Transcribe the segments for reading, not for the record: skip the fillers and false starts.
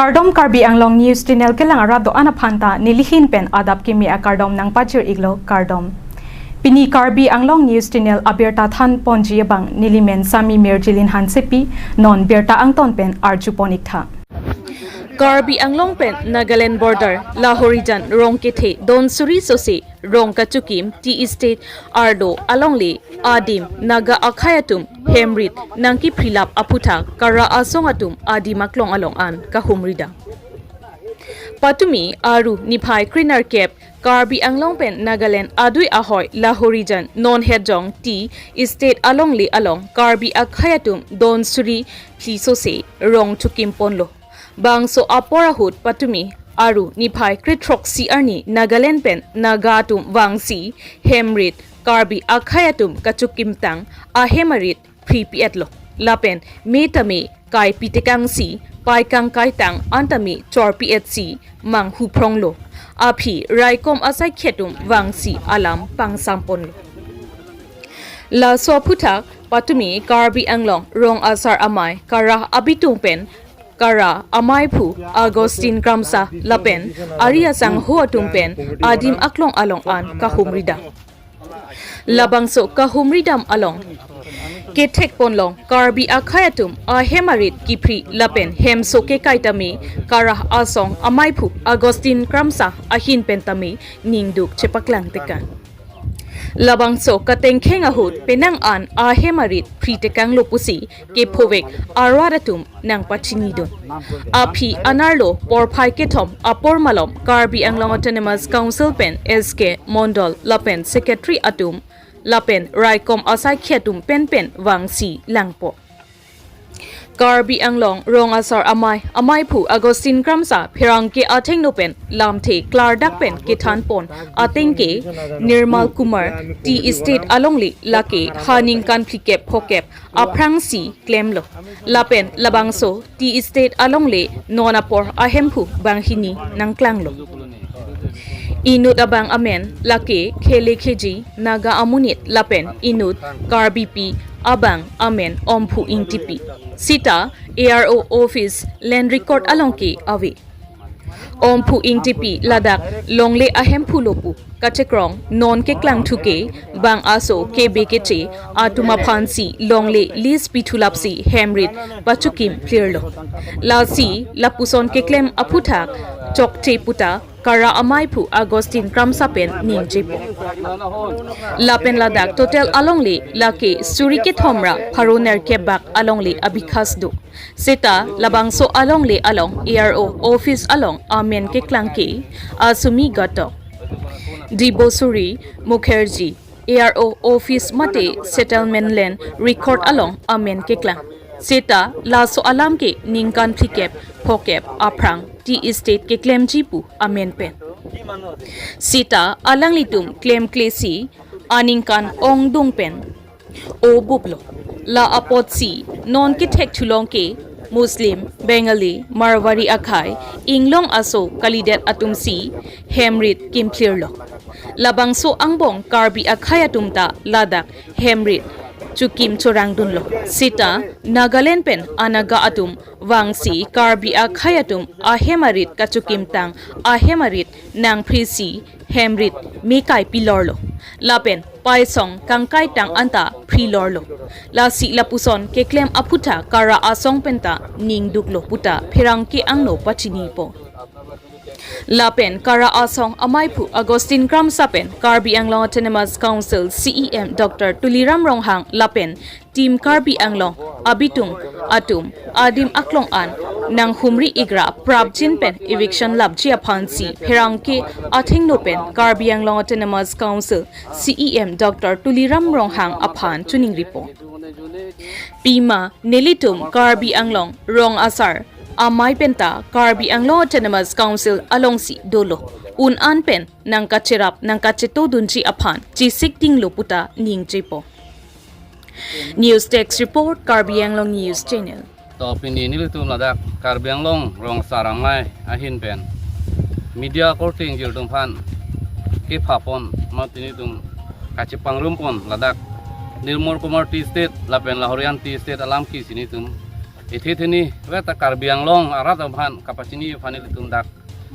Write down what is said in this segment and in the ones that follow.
Kardom Karbi Anglong News Channel ke lang arado anaphanta nilihin pen adap kimi a kardom nang pachir iglo kardom. Pini Karbi Anglong News Channel abirta than ponji bang nilimen sami merjilin hansepi non berta angton pen arjuponik tha. Karbi Anglong pen Nagaland border Lahorijan Rongkethe Don Suri Sose Rongkachukim T Estate Ardo Alongli Adim Naga Akhayatum Hemrit Nangki Prilap Aputa Kara Asongatum Adi Maklong Along An Kahumrida Patumi Aru Nipai Krinar Kep Karbi Anglong pen Nagaland Adui Ahoy Lahorijan Non Hedjong T Estate Alongli Along Karbi Akhayatum Don Suri Plisose Rong Chukim Ponlo Bangso aporahut patumi aru nipai kritroksi arni Nagaland pen nagatum wangsi hemrit Karbi akhayatum kachukimtang ahemarit pripietlo lapen metame kai pitekangsi paikang kaitang antami chorpietsi mang hupronglo api raikom asai khetum wangsi alam pangsamponlo la soputak patumi Karbi Anglong rong asar amai kara abitung pen Kara Amaipu Agustin Gramsa Lapen Aria Sang Huatumpen Adim Aklong Along An Kahumrida Labangso Kahumridam Along Ketek Ponlong Karbi Akhayatum Ahemarit Kipri Lapen Hem Soke Kaitami Kara Asong Amaipu Agustin Gramsa Ahin Pentami Ningduk Chepaklang Tekan Labangso katengkheng ahut penang an ahemarit pritekang lopusi ke phovek arwaratum nang pachinidon api anarlo porphai kethom apor malom Karbi Anglong Autonomous Council pen SK Mondol Lapen Secretary atum Lapen Raikom asai khetum pen wangsi langpo Karbi Anglong rong asar amai phu Agustin Gramsa phirangke atheng no pen lamthe klardak pen ke than pon atengke Nirmal Kumar T Estate alongli lake haning kan phikep phokep aprangsi claimlo lapen labangso T Estate alongle nonapor ahemphu banghini nangklanglo Inut abang amen lake khele kheji naga amunit lapen inut Karbi pi abang amen omphu ingtipi Sita ARO Office Land Record alongki awi Omphu ingtipi ladak longle ahemphu lopu kachekrong non ke klang thuke bang aso ke bekeche atuma phansi longle lis pithulapsi hemrit pachukim clearlo lasi lapuson ke klem aputhak chokte puta Kara Amaipu Agustin Gramsa pen ningjepo Lapen ladak total alongli lake surike thomra pharoner kebak alongli abikhasdu Seta labangso alongli along ARO office along amen ke klangki asumi gato Dibosuri Mukherjee ARO office mate settlement land record along amen ke klang Seta laso alam ke ningkan phikep phokep aprang T Estate ke claim jipu amen pen Sita alang litum claim klesi aningkan ong dung pen o bublo la apotsi non ke thek thulong ke Muslim Bengali Marwari akhai inglong aso kalidet atumsi hemrit kimplirlo labangso angbong Karbi akhayatumta ladak hemrit Chukim chorang dunlo Sita Nagaland pen anaga atum wangsi Karbi akhayatum ahemarit kachukim tang ahemarit nang prisi hemrit mekai pilorlo lapen paisong kangkai tang anta prilorlo lasi lapuson ke claim aputa kara asong penta ningduklo puta phirangki angno pachini po Lapen Kara Asong Amaipu Agustin Gramsa pen Karbi Anglong Autonomous Council CEM Dr. Tuliram Ronghang Lapen Team Karbi Anglong Abitung Atum Adim Aklong An Nang Humri Igra Prabjin pen Eviction Lab Chia Phansi Pherangke Athing no pen Karbi Anglong Autonomous Council CEM Dr. Tuliram Ronghang Aphan Tuning Ripo Pima Nelitum Karbi Anglong Rong Asar Amai penta Karbi Anglong Autonomous Council alongsi dolo un an pen nang kachirap nang kacheto dunchi aphan chisik ting loputa ning jepo News Text Report Karbi Anglong News Channel To pini nilitum ladak Karbi Anglong rong saramai ahin pen media courting jildum phan ke phapon matinitum kachipang rumpon ladak Nirmal Kumar T Estate lapen Lahorian T Estate alam ki sinitum Iti tini weta Karbi Anglong arat abhan kapacini fanil itum dak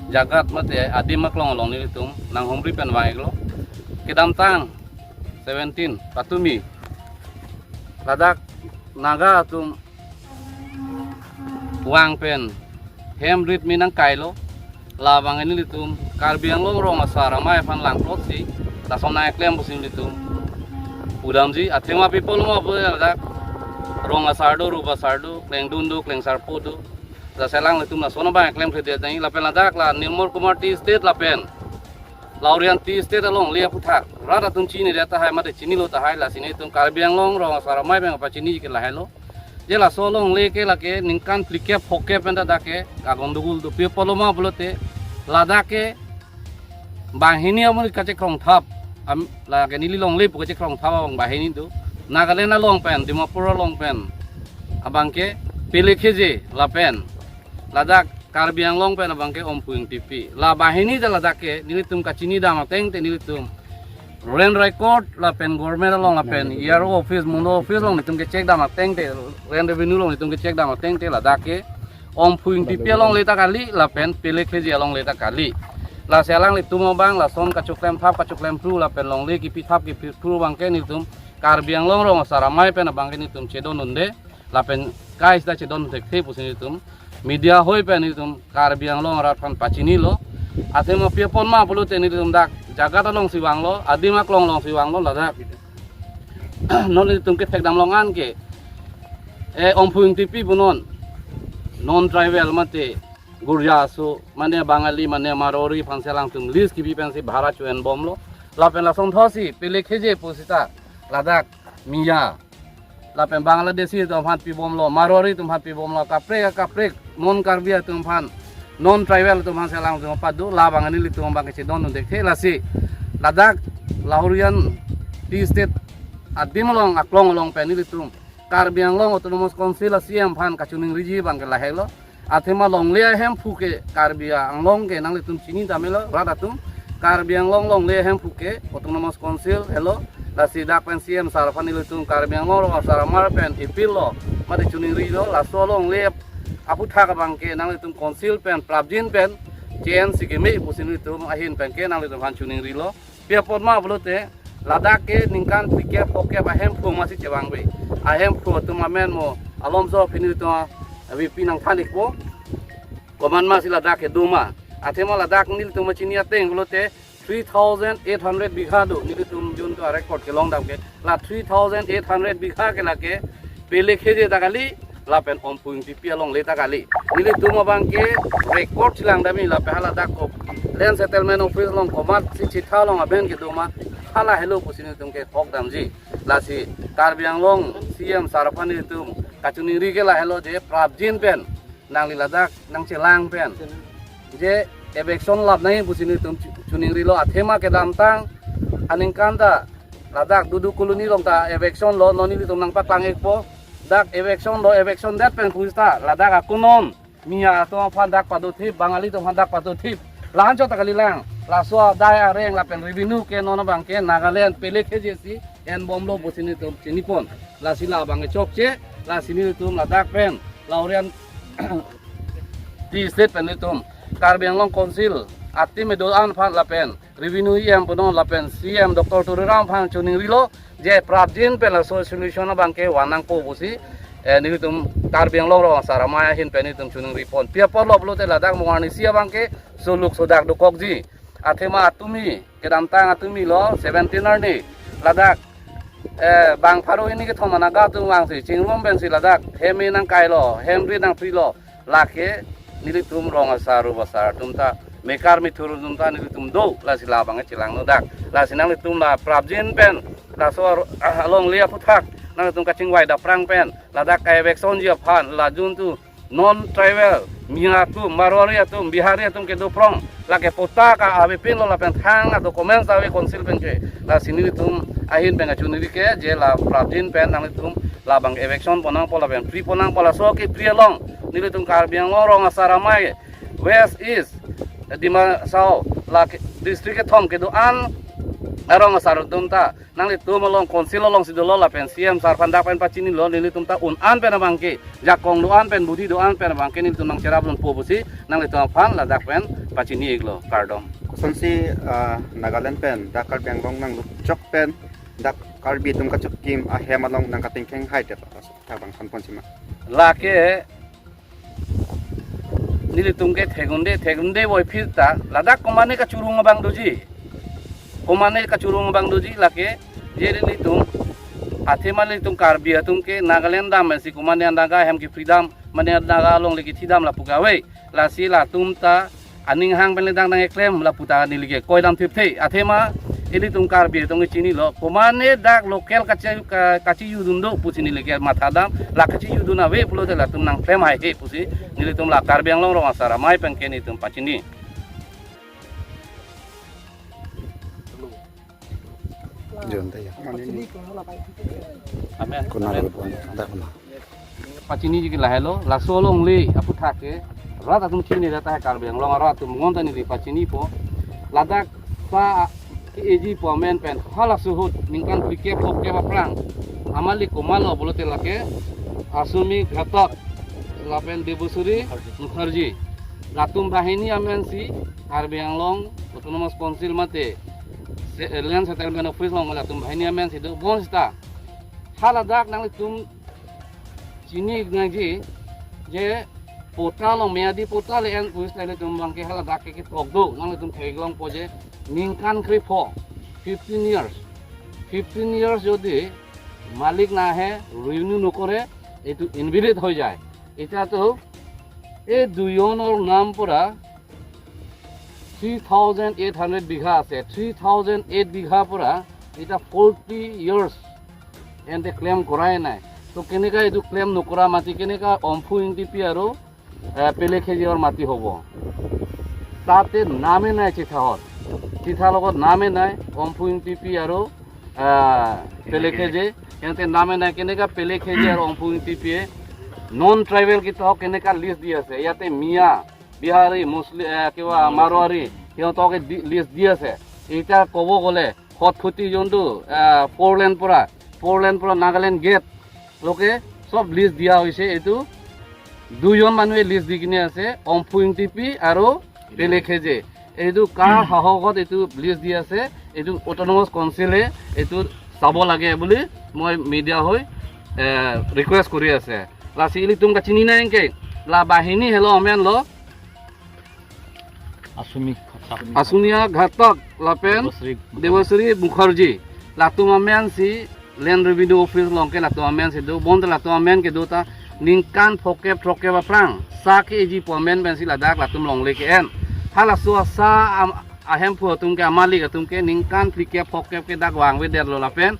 jagat mate adi maklong long ni itum nang homri pen waiglo kedam tang 17 patumi ladak naga tum wang pen hemrit minang kailo labang ini itum Karbi Anglong rong asara mai fan lang plotsi tasona eklem busin itum udamji athema people mo dak rong asardo ruba sardo kleng dundu kleng sarpudu da selang letum na sona ba klem khede dai la pen ladak la Nirmal Kumar Tea Estate la pen Laurian Tea Estate along lia puthak rada tum chini reta hai mate chini lo ta hai la sini tum Karbi Anglong rong asara mai beng pa chini ke la hello je la solong le ke la ke ningkan plike phoke pen da ke agondugul du pe poloma blote ladake bahini amul kache krong thap am la ke nili long le pu kache krong thap bang bahini du Nagaland long pen, Dimapur long pen, abangke pilih keje la pen, ladak Karbi Anglong pen abangke ompuing TV, la bahini da ladake nilitum kacini da mateng te nilitum, Ren record la pen government long la pen, ERO office mundo office long nitum ke cek da mateng te, Ren revenue long nitum ke cek da mateng te ladake ompuing TV long leta kali la pen pilih keje long leta kali. La selang litum bang la son kacuklem thap kacuklem pru la pen long le kipi thap kipi pru bangke nitum Karbi Anglong rong saramai pen abangke nitum cedon nunde lapen kais da cedon tekte pusin nitum media hoi pen nitum Karbi Anglong rat pan pacini lo atema piapon ma pulu te nitum dak jagat long siwang lo adima klong long siwang lo ladak non nitum ke tek dam longan ke ompuing tipi bunon non tribal mate gurjasu mane bangali mane marori panselang tum list kibi pensi bhara chuen bom lo lapen la son thosi pele kheje pusita ladak Mia lapen Bangladesi tumhan pi bom lo Marwari tumhan pi bom lo kaprek non Karbia tumhan non tribal tumhan selang tum padu labang ani litum bang ke don dekhe lasi ladak Laurian Tea Estate adim long aklong long pen litum Karbi Anglong autonomous council asiam phan kachuning riji bang ke lahelo athema long le hem phuke Karbi Anglong ke nang litum chini tamelo radatum Karbi Anglong long le hem phuke autonomous council hello la sidak pen siam sarafan ilutum Karbi Anglong saramar pen ipilo mate chuning rido la solong le apu thak bangke nang litum konsil pen prabjin pen chen sigime pusin litum ahin pen ke nang litum han chuning rilo pia potma blote ladak ke ningkan pike poke ahem phu masi chewang be ahem phu tum amen mo alomso pini to abi pinang thanik po koman ma sila dak ke duma athema ladak nil tum chini ateng blote 3,800 bigha do nilitum jun to record ke long dam ke la 3,800 bigha ke la ke pele kheje takali la pen ompuing tipi long le takali nilitum abang ke record silang dami la pehala dak ko land settlement office long komat si chitha long aben ke duma hala hello pusin tum ke thok dam ji la si Karbi Anglong CM sarafan nilitum kachuni ri ke la hello je prabjin pen nang liladak nang chelang pen je eviction lab nahi pusini tum chuning rilo athema ke dam tang aningkanta ladak dudu koloni long ta eviction lo noni tum nang patang ekpo dak eviction lo eviction dat pen pusta ladak akunon mia to phan dak paduthi bangali to phan dak paduthi lahan cho takali lang laso dai areng la pen revenue ke nono bang ke Nagaland pele ke jesi en bomlo pusini tum chinipon la sila bang chokche la sini tum ladak pen Laurian Tea Estate pen tum Karbi Anglong Council ati medoan phan lapen revenue em punon lapen CM Dr. Turiram phan chuning rilo je prabjin pen la solution bangke wanang po busi ni tum Karbi Anglong ro saramaya hin pen tum chuning ripon pia por lo blote ladak mongani sia bangke suluk sodak dokokji athema atumi kedam tang atumi lo 17 arni ladak bang pharo ini ke thomana ga tum wang si chingrom ben si ladak hemi nang kailo hemri nang prilo lake nilitum rong asaru basar tumta mekar mithuru tumta nilitum do la sila bang chilang nodak la sinang litum la prabjin pen la so along lia puthak nang tum kaching wai da prang pen la dak kai vexon ji phan la jun tu non travel mia tu marwari tu bihari tu ke do prong la ke pota ka ave pin lo la pen thang atau komen sa we konsil pen ke la sini litum ahin pen achuni ke je la prabjin pen nang litum la bang eviction ponang pola pen free ponang pola so ke free long nilitum Karbi Anglong rong asaramai west east dima sao la district thom ke do an Erong asar tum ta nang li tum long konsil long sidolo la pen CM sar pandak pen pacini lo nili tum ta un an pen bangke jakong do an pen budi do an pen bangke nili tum nang cerap lon po busi nang li tum pan la dak pen pacini iglo kardom kuson si Nagaland pen dak Karbi Anglong nang chok pen dak Karbi tum ka chukim a hemalong nang katingkeng hai te tabang sanpon sima lake nili tum ke thegunde boy filta ladak komane ka curung bang doji komane ka curung bang doji lake je nili tum athema nili tum Karbi atum ke Nagaland dam si komane andaga hem ki freedom mane andaga long legi thidam la pugawe la si la tum ta aning hang pen dang dang eklem la puta nili ke koidam thipte athema ini tum Karbi tum chini lo komane dak local kachi yudundo pusini lege mathadam la kachi yuduna we pulo de la tum nang klem hai he pusi nili tum la Karbi Anglong ro asara mai pen ke ni tum pachini jon ta ya amen kuna ro bon dak kuna pachini ji la hello la solong le apu thake rat atum chini rata hai Karbi Anglong ro atum ngonta ni pachini po ladak pa eji po men pen hala suhut ningkan pike pokke prang amali komalo bolote lake asumi ghatak lapen debusuri mukherji ratum bahini amen si Karbi Anglong autonomous council mate land settlement office long ratum bahini amen si do bonsta haladak nang tum chini ngaji je portal long meadi portal en puis tele tum bangke haladak ke tokdo nang tum theglong poje ningkan kripo 15 years যদি মালিক না আহে রিনিউ নকরে এটু ইনভ্যালিড হয়ে যায় এটা তো এই দুইজনৰ নাম পৰা 3800 বিঘা আছে 3008 বিঘা পৰা এটা 40 years এন্তে ক্লেম কৰাই নাই তো কেনেকা এইটো ক্লেম নকৰা মাটি কেনেকা অম্ফু ইনটিপি আৰু পেলেখেজিৰ মাটি হ'ব তাতে নামে নাই চিঠা লগত নামে নাই অম্ফু ইনটিপি আৰু পেলেখেজে এন্তে নামে নাই কেনেকা পেলেখেজি আৰু অম্ফু ইনটিপিয়ে নন ট্ৰাইবেল কিতাও কেনেকা লিষ্ট দি আছে ইয়াতে মিয়া বিহাৰী মুছলিম কিবা মাৰোৱাৰী সিহঁতকে লিষ্ট দি আছে এটা ক'ব গ'লে সৎফুটি যোনটো ফ'ৰ লেন পৰা নাগালেণ্ড গেট লোকে চব লিষ্ট দিয়া হৈছে এইটো দুজন মানুহে লিষ্ট দি কিনে আছে অম্ফু ইনটিপি আৰু পেলেখেজে এইটো কাৰ সাহসত এইটো লিষ্ট দি আছে এইটো অটোনমাস কাউন্সিলে এইটো চাব লাগে বুলি মই মিডিয়া হৈ ৰিকুৱেষ্ট কৰি আছে লাসি ইলি তুম চিনি নাই কে লা বাহিনী হেলো অমেন লো আসুমিয়া ঘাতক লাপেন দেবশ্রী মুখার্জি লাতুম অমেন সি ল্যান্ড রেভিনিউ অফিস লংকে লাতুম অমেন সি দো বন্ধ লাতুম অমেন ke do ta ningkan foke ba prang sa ke ji pomen ben si ladak latum longle ke en hala so sa ahem pu tum ke amali ke tum ke ningkan flike foke ke dak wang we der lo lapen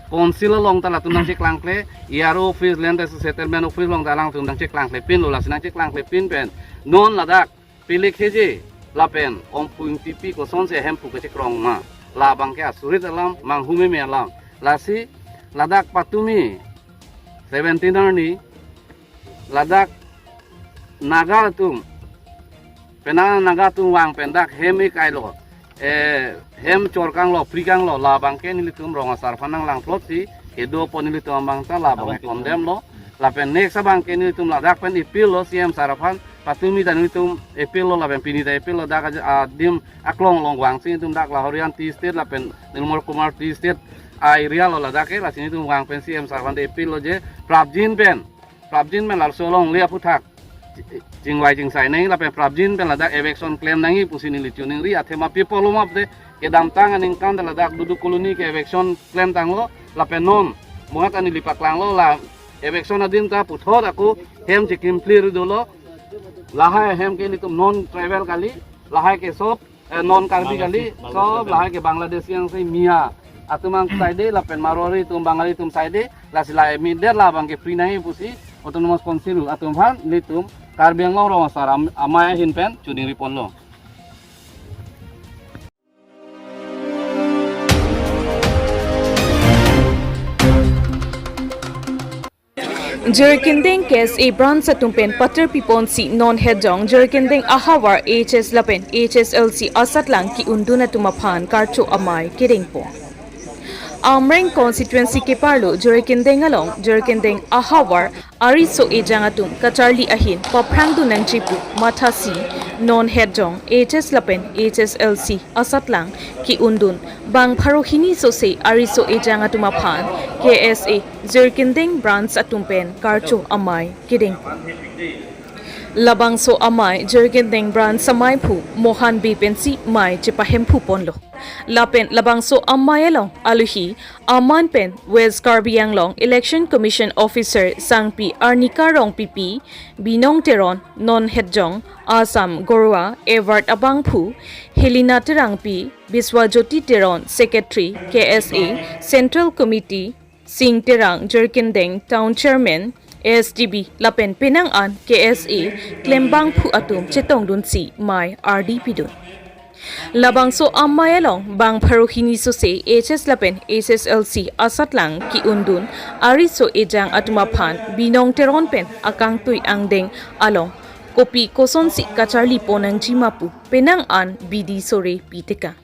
konsil long ta latum nang cek langkle iaro office land settlement office long dalang tum nang cek langkle pin lo lasina cek langkle pin pen non ladak pilih keje lapen ompung tipi ko son se ahem pu ke cek rong ma la bang ke asurit alam manghume me alam lasi ladak patumi 17 ni ladak naga tum penang naga tum wang pendak hemi kailo hem chorkang lo prikang lo la bangke ni tum ronga sarfanang lang plot si edo ponili tum bang ta la bang kondem lo la pen next bangke ni tum ladak pen ipil lo siam sarafan patumi dan tum ipil lo la pen pinita ipil lo dak dim aklong long wang si tum dak la horian ti state la pen nomor kumar ti state area lo la dak la sini tum wang pen siam sarafan ipil lo je prabjin men lar solong lia puthak jingwai jingsai nei la pen prabjin pen ladak eviction claim nangi pusini lichuning ri athema people lo map de ke dam tang aning kan ladak duduk koloni ke eviction claim tang lo la pen non muat ani lipak lang lo la eviction adin ta puthot aku hem jikim clear dolo lahai hem ke ni tum non travel kali lahai ke sob non karbi kali sob lahai ke bangladesh yang sei mia atumang saide la pen marori tum bangali tum saide la silai mider la bang ke free nai pusi autonomous council atum han litum Karbi Anglong ro sar amaya hin pen chuning ripon lo Jerkindeng KSA branch sa tumpen pater pipon si non hedjong Jerkindeng ahawar HS lapen HSLC asatlang ki unduna tumaphan karcho amay kiringpo. Amreng constituency ke parlo Jerkindeng along Jerkindeng ahawar ariso ejangatum kacharli ahin paprangdu nang chipu mathasi non hedjong HS lapen HSLC asatlang ki undun bang pharohini sose ariso ejangatuma phan KSA Jerkindeng branch atumpen karcho amay kiding labangso amay Jerkindeng branch samay phu mohan bipensi mai chipahem phu ponlo lapen labangso amayalong aluhi aman pen West Karbi Anglong Election Commission Officer Sangpi Arnika Rong PP Binong Teron Non Hedjong Assam Gorwa Evert Abangphu Helena Terangpi Biswajoti Teron Secretary KSA Central Committee Sing Terang Jerkindeng Town Chairman SDB Lapen Penang An KSA Klembang Phu Atum Chetong Dun Si Mai RDP Dun labangso amayalong bang pharohini sose HS lapen HSLC asatlang ki undun ariso ejang atuma phan binong teron pen akang tui angdeng along kopi koson si kacharli ponang jimapu penang an BD sore piteka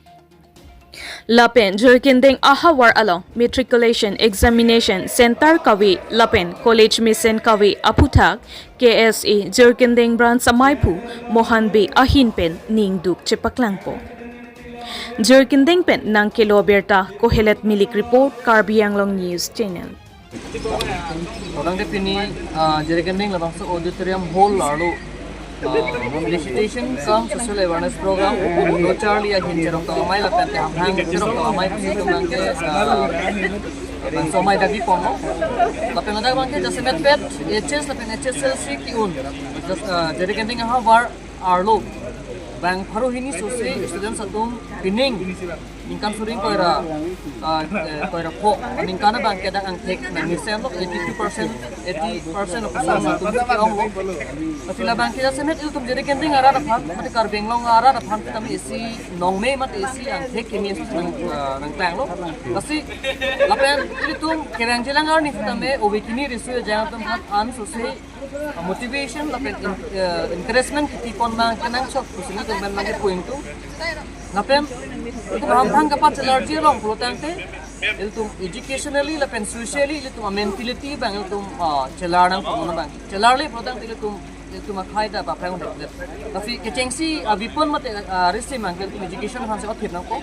lapen Jerkindeng ahawar along matriculation examination center kawe lapen college mission kawe aputhak KSA Jerkindeng branch samaipu mohan be ahin pen ningduk chepaklang po Jerkindeng pen nang kilo berta kohelet milik report Karbi Anglong News Channel orang de pini Jerkindeng labang sa auditorium hall lalu recitation kam social awareness program no charlie ahin jerong to amai lapen te hamhang jerong to amai pitu nangke bang somai dagi pomo lapen ada bangke jase metpet HS lapen HSLC ki un Jerkindeng ahawar arlo bang pharohini sose student satum pining ningkan suring koira po ningkana bang kedang ang tek na misen lo 82% of satum ki ong lo asila bang keda semet il tum Jerkindeng ara phan mate Karbi Anglong ara phan tami isi nongme mate isi ang tek kemi nang tang lo kasi lapen il tum kerang jelang ar ni tame obekini risu jang tum an sose motivation lapen encouragement kitipon bang kenang sok kusina tum ban mage point tu lapen itu hamhang kapat larger long pulotante itu educationally lapen socially itu mentality bang itu celarang pun bang celarli pulotante itu makai da ba prang de tapi kecengsi abipon mate resi mang itu education han se othip nang ko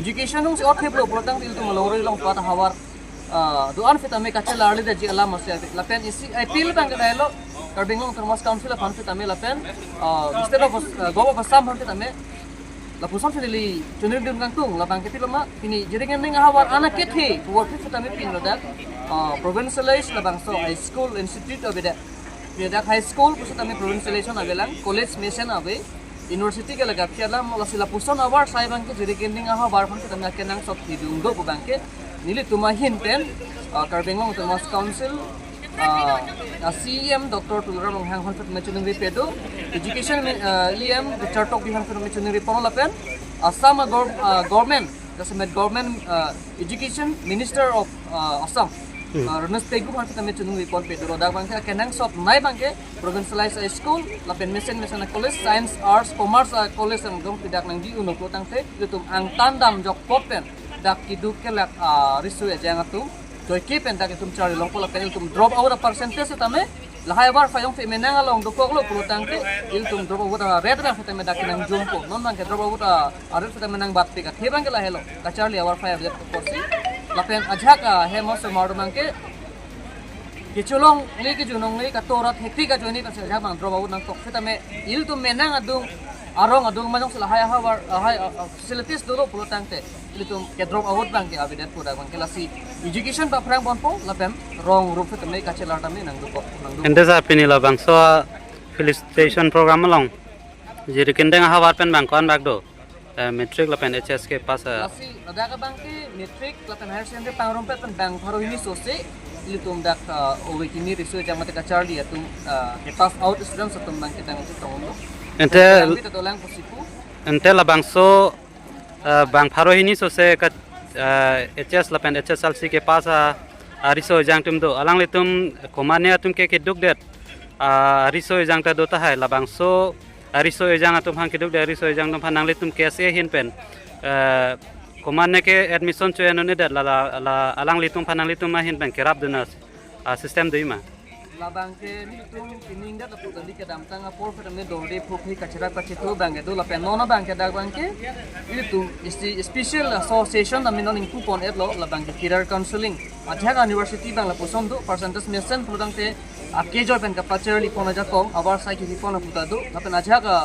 education nung se othip lo pulotante itu malori long pata hawar doan fitame kacelarli da ji alam masya lapen isi appeal bang da lo Karbi Anglong Termas Council of Fitame lapen instead of go of Assam fitame la pusan fili chunrin dun kangtung la bangke piloma ini Jerkindeng ahawar anak kethe work fitame pin lo dak provincialized la bangso high school institute of beda high school pusatame provincialization avelang college mission ave university ke laga khiala mola sila pusan awar sai bangke Jerkindeng ahawar phan fitame kenang sok hidung do bangke nili tumahin ten Karbi Anglong Termas Council CEM Dr. Tulra Longhang Hanfat Machunung Pedo, Education EM Richard Tok Bihan Fat Machunung Ponolapen, Assam government, the government Education Minister of Assam, Renas Pegu Hanfat Machunung Pon Pedo, Roda Bangke, Kenang Sop Nai Bangke, Provincialized High School, Lapen Mission College, Science, Arts, Commerce College, and Gom Pidak Nangdi Unok Lotangte, Lutum Ang Tandam Jok Popen, Dak Kiduk Kelak Risu Jangatum. Joy keep and that tum charli long pola penil tum drop out a percentage tame lahai bar fayong fe menang along do poklo pulutangke il tum drop out a red ran fete medak nang jumpo non bang ke drop out a arel fete menang bat pe ka thebang ke lahelo ka charli awar fay abject porsi lapen ajhak he mos mar mangke kichulong le ke junong le ka torat hekti ka joni ka sajak bang drop out nang tok fete me il tum menang adung arong adung manong sila haya hawar facilities dulu pulutangte itu ke drop out bang ke abidat pura bang kelasi education ba prang bonpo lapem rong rup tame ka chelar tame nang duko ende sa pinila bang so felicitation program along Jerkindeng hawar pen bang kon bag do metric lapen HS ke pas lasi ada ka bang ke metric lapen higher secondary pangrom pe pen bang pharohini sose ilitum dak owekini research jamate ka charli atum ke pass out students atum bang ke tang tondo ente labang so bang pharohini so se ka HS lapen HSLC ke pasa ariso jang tum do alang litum komane atum ke keduk det ariso jang ta do ta hai labangso ariso jang atum hang keduk de ariso jang tum hanang litum ke se hin pen komane ke admission cho enone det la alang litum panang litum ma hin pen kerap denas system deima labang ke nitum tining dat tu tadi ke dam tanga por fe me dorde phukhi kachra pachi tu bang ke do la pen nona bang ke dag bang ke nitum isti special association da minon ku pon et lo labang ke career counseling adhyaga university bang la posom do percentage mesen pudang te ke joy pen ka pachali pona ja kom abar sai ki pona puta do apen adhyaga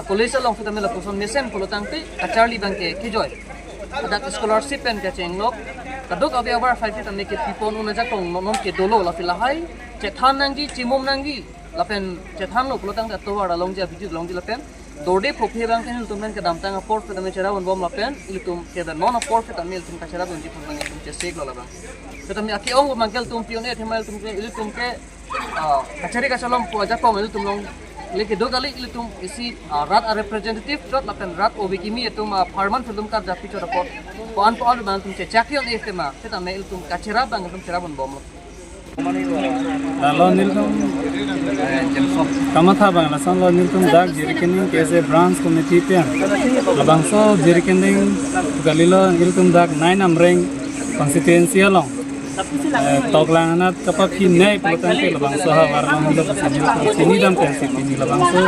college long fe me la posom mesen pulutang te kachali bang ke joy adak scholarship pen ke chenglok kadok abi abar sai te me ke pipon una ja kong nom ke dolo la filahai cethan nanggi cimum nanggi lapen cethan lo pelotang ta towa da longja biji longji lapen dorde phophe bang ken tum men ke dam tanga port pe chera bon bom lapen tum ke da non port pe tamil tum ka chera bon ji pun bang tum che sek lo labang to tam aki ong mangkel tum pione themal tum ke kachari ka chalom po ja kom tum long leke do kali tum isi rat representative dot lapen rat obikimi tum farman tum ka ja pichora port pon pon bang tum che chakion estema te tamel tum ka chera bang tum chera bon bom lo niltum kamatha bang la san lo niltum dag jirikening kese branch committee pe labangso jirikening galilo niltum dag 9 amreng constituency long toglanganat kapap hinay putan ke labangso ha warnong lo sini dam pensi tini labangso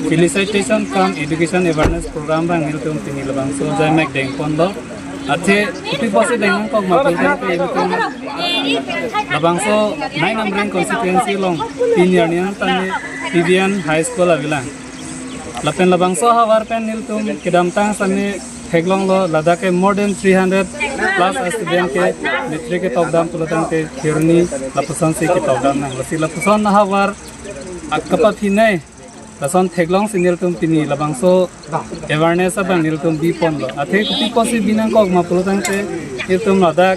felicitation kam education awareness program bang niltum tini labangso jaimek deng pondo ate upi pose dengan kok mapulkan ke itu labangso 9 amreng constituency long 3 year niang tani PBN high school avilang lapen labangso hawar pen niltum kedam tang sami heglong lo ladake more than 300 plus student ke metric ke topdam pulatan ke theory lapusan se ke topdam na lasi lapusan na hawar akapat hinai lason theglong sinil tum tini labangso awareness abang nil tum bi pon lo athe kupi kosi binang kok mapulutan ke itum ladak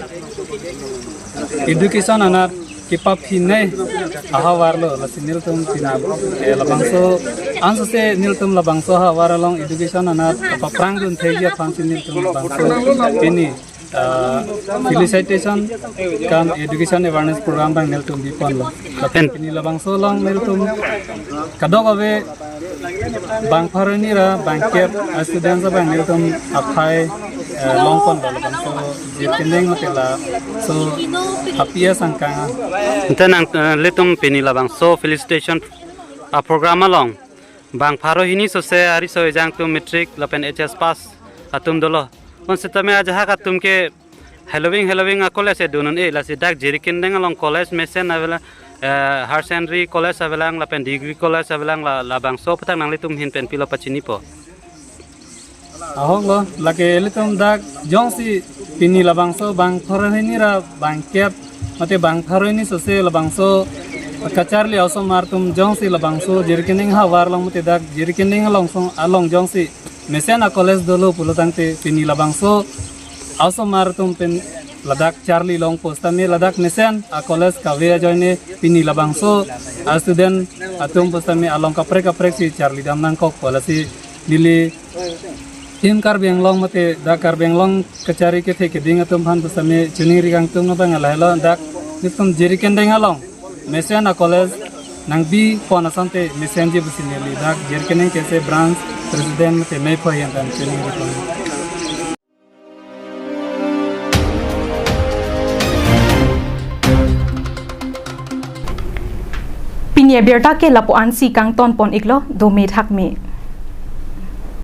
education anar kipap hinai ahawar lo lasinil tum tina labangso anso se nil tum labangso hawar long education anar paprang dun thegia fansi nil tum labangso tini felicitation kam education awareness program bang nil tum bi pon lo lapen tini labangso long nil tum kadok abe bang parani ra bang kep students bang nil tum aphai long pon lo labangso jitendeng matela so hapia sangkang tenang litum pini labangso felicitation program along bang pharo hini so se ari so jang tu metric lapen HS pass atum dolo konsitame aja ka tum ke Halloween a college dunun e la sidak jirikindeng along college mesen avela higher secondary college avelang lapen degree college avelang la bangso patang nang litum hin pen pilo pachini po ahong lo lake litum dak jongsi pini labangso bang thorani ra bang kep mate bang thorani so se labangso kacharli also martum jongsi labangso jirikindeng ha warlong mate dak jirikindeng along jongsi mesen a college dolo pulotangte pini labangso also martum pen ladak charli long posta me ladak mesen a college ka vea joine pini labangso a student atum posta me along kapre si charli dam nang kok polasi nili tim kar benglong mate da kar benglong kachari ke theke ding atum han posta me chuni rigang tum na bang ala dak nitum jeriken deng along mesen a college nang bi pona sante mesen je busineli dak jeriken ke se branch president mate me phoyan dan chuni rikon Pinya berta ke lapo ansi kang ton pon iklo do me thak me